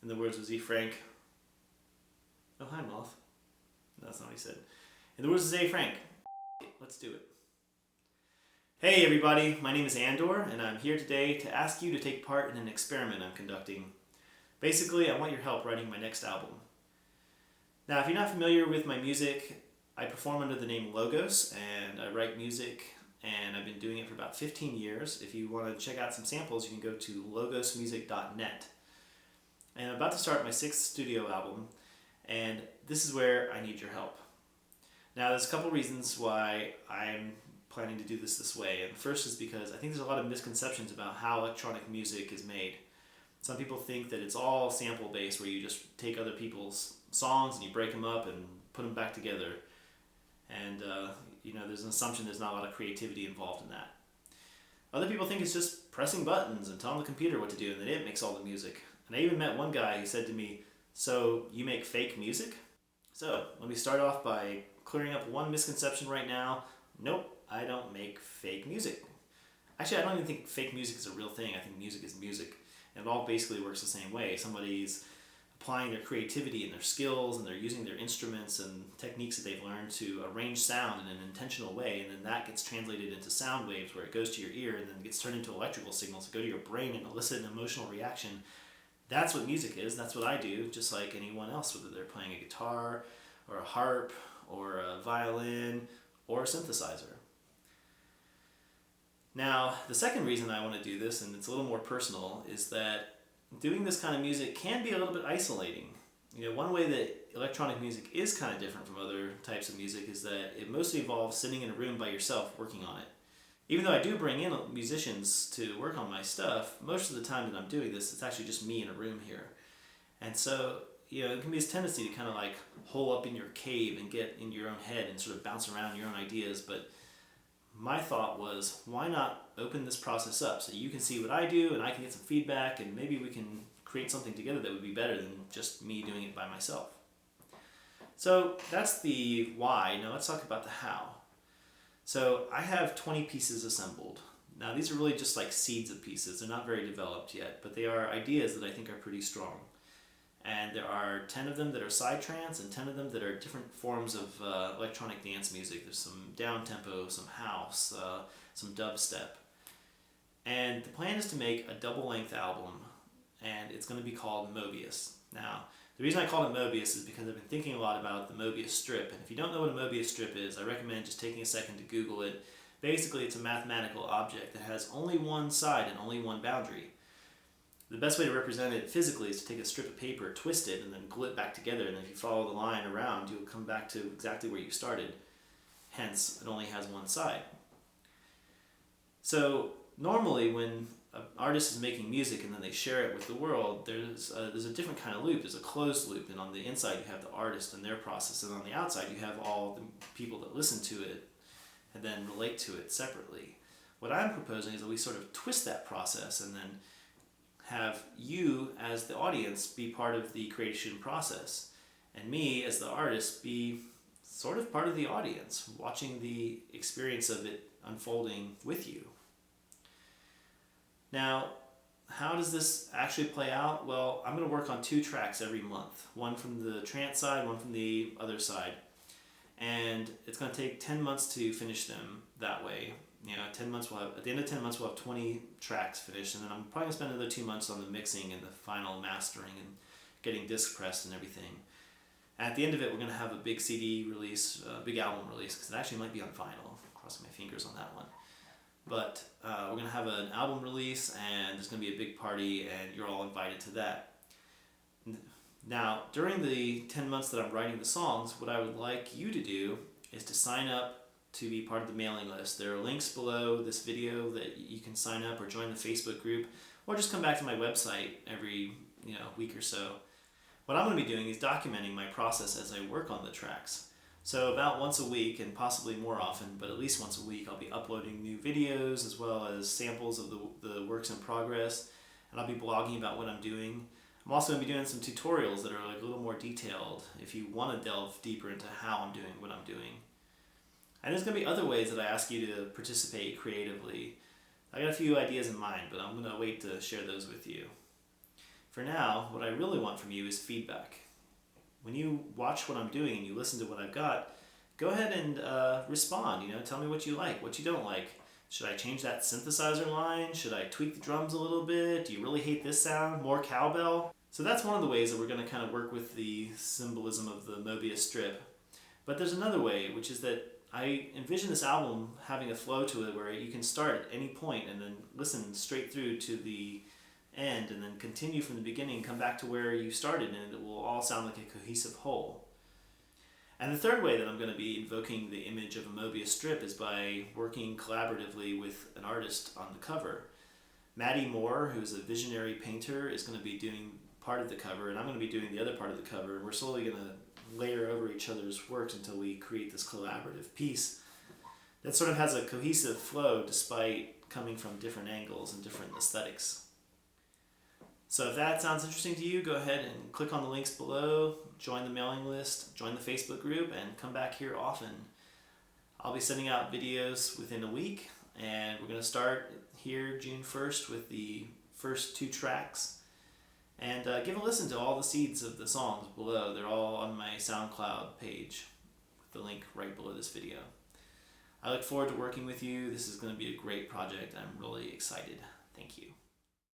In the words of Z. Frank. Oh, hi, Moth. No, that's not what he said. In the words of Z. Frank. Let's do it. Hey, everybody. My name is Andor, and I'm here today to ask you to take part in an experiment I'm conducting. Basically, I want your help writing my next album. Now, if you're not familiar with my music, I perform under the name Logos, and I write music, and I've been doing it for about 15 years. If you want to check out some samples, you can go to logosmusic.net. And I'm about to start my 6th studio album, and this is where I need your help. Now, there's a couple reasons why I'm planning to do this way. And first is because I think there's a lot of misconceptions about how electronic music is made. Some people think that it's all sample based, where you just take other people's songs and you break them up and put them back together. And there's an assumption there's not a lot of creativity involved in that. Other people think it's just pressing buttons and telling the computer what to do, and then it makes all the music. And I even met one guy who said to me, "So you make fake music?" So let me start off by clearing up one misconception right now. Nope, I don't make fake music. Actually, I don't even think fake music is a real thing. I think music is music. And it all basically works the same way. Somebody's applying their creativity and their skills, and they're using their instruments and techniques that they've learned to arrange sound in an intentional way, and then that gets translated into sound waves where it goes to your ear and then gets turned into electrical signals that go to your brain and elicit an emotional reaction. That's what music is. That's what I do, just like anyone else, whether they're playing a guitar or a harp or a violin or a synthesizer. Now, the second reason I want to do this, and it's a little more personal, is that doing this kind of music can be a little bit isolating. One way that electronic music is kind of different from other types of music is that it mostly involves sitting in a room by yourself working on it. Even though I do bring in musicians to work on my stuff, most of the time that I'm doing this, it's actually just me in a room here. And so, it can be this tendency to kind of like hole up in your cave and get in your own head and sort of bounce around your own ideas. But my thought was, why not open this process up so you can see what I do and I can get some feedback, and maybe we can create something together that would be better than just me doing it by myself. So that's the why. Now let's talk about the how. So I have 20 pieces assembled. Now these are really just like seeds of pieces. They're not very developed yet, but they are ideas that I think are pretty strong. And there are 10 of them that are psytrance and 10 of them that are different forms of electronic dance music. There's some down-tempo, some house, some dubstep. And the plan is to make a double-length album, and it's going to be called Mobius. Now, the reason I call it Mobius is because I've been thinking a lot about the Mobius strip, and if you don't know what a Mobius strip is, I recommend just taking a second to Google it. Basically, it's a mathematical object that has only one side and only one boundary. The best way to represent it physically is to take a strip of paper, twist it, and then glue it back together, and if you follow the line around, you'll come back to exactly where you started. Hence, it only has one side. So, normally when an artist is making music and then they share it with the world, there's a different kind of loop. There's a closed loop, and on the inside you have the artist and their process, and on the outside you have all the people that listen to it and then relate to it separately. What I'm proposing is that we sort of twist that process and then have you as the audience be part of the creation process, and me as the artist be sort of part of the audience, watching the experience of it unfolding with you. Now, how does this actually play out? Well, I'm going to work on 2 tracks every month, one from the trance side, one from the other side, and it's going to take 10 months to finish them that way. 10 months at the end of 10 months we'll have 20 tracks finished, and then I'm probably going to spend another 2 months on the mixing and the final mastering and getting disc pressed and everything. And at the end of it, we're going to have a big CD release, a big album release, because it actually might be on vinyl. Crossing my fingers on that one. But we're going to have an album release, and there's going to be a big party, and you're all invited to that. Now, during the 10 months that I'm writing the songs, what I would like you to do is to sign up to be part of the mailing list. There are links below this video that you can sign up or join the Facebook group, or just come back to my website every week or so. What I'm going to be doing is documenting my process as I work on the tracks. So about once a week, and possibly more often, but at least once a week, I'll be uploading new videos as well as samples of the works in progress, and I'll be blogging about what I'm doing. I'm also going to be doing some tutorials that are like a little more detailed if you want to delve deeper into how I'm doing what I'm doing. And there's going to be other ways that I ask you to participate creatively. I got a few ideas in mind, but I'm going to wait to share those with you. For now, what I really want from you is feedback. When you watch what I'm doing and you listen to what I've got, go ahead and respond. Tell me what you like, what you don't like. Should I change that synthesizer line? Should I tweak the drums a little bit? Do you really hate this sound? More cowbell? So that's one of the ways that we're going to kind of work with the symbolism of the Mobius strip. But there's another way, which is that I envision this album having a flow to it where you can start at any point and then listen straight through to the end and then continue from the beginning, come back to where you started, and it will all sound like a cohesive whole. And the third way that I'm going to be invoking the image of a Mobius strip is by working collaboratively with an artist on the cover. Maddie Moore, who's a visionary painter, is going to be doing part of the cover, and I'm going to be doing the other part of the cover, and we're slowly going to layer over each other's works until we create this collaborative piece that sort of has a cohesive flow despite coming from different angles and different aesthetics. So if that sounds interesting to you, go ahead and click on the links below, join the mailing list, join the Facebook group, and come back here often. I'll be sending out videos within a week, and we're going to start here June 1st with the first 2 tracks. And give a listen to all the seeds of the songs below. They're all on my SoundCloud page, with the link right below this video. I look forward to working with you. This is going to be a great project. I'm really excited. Thank you.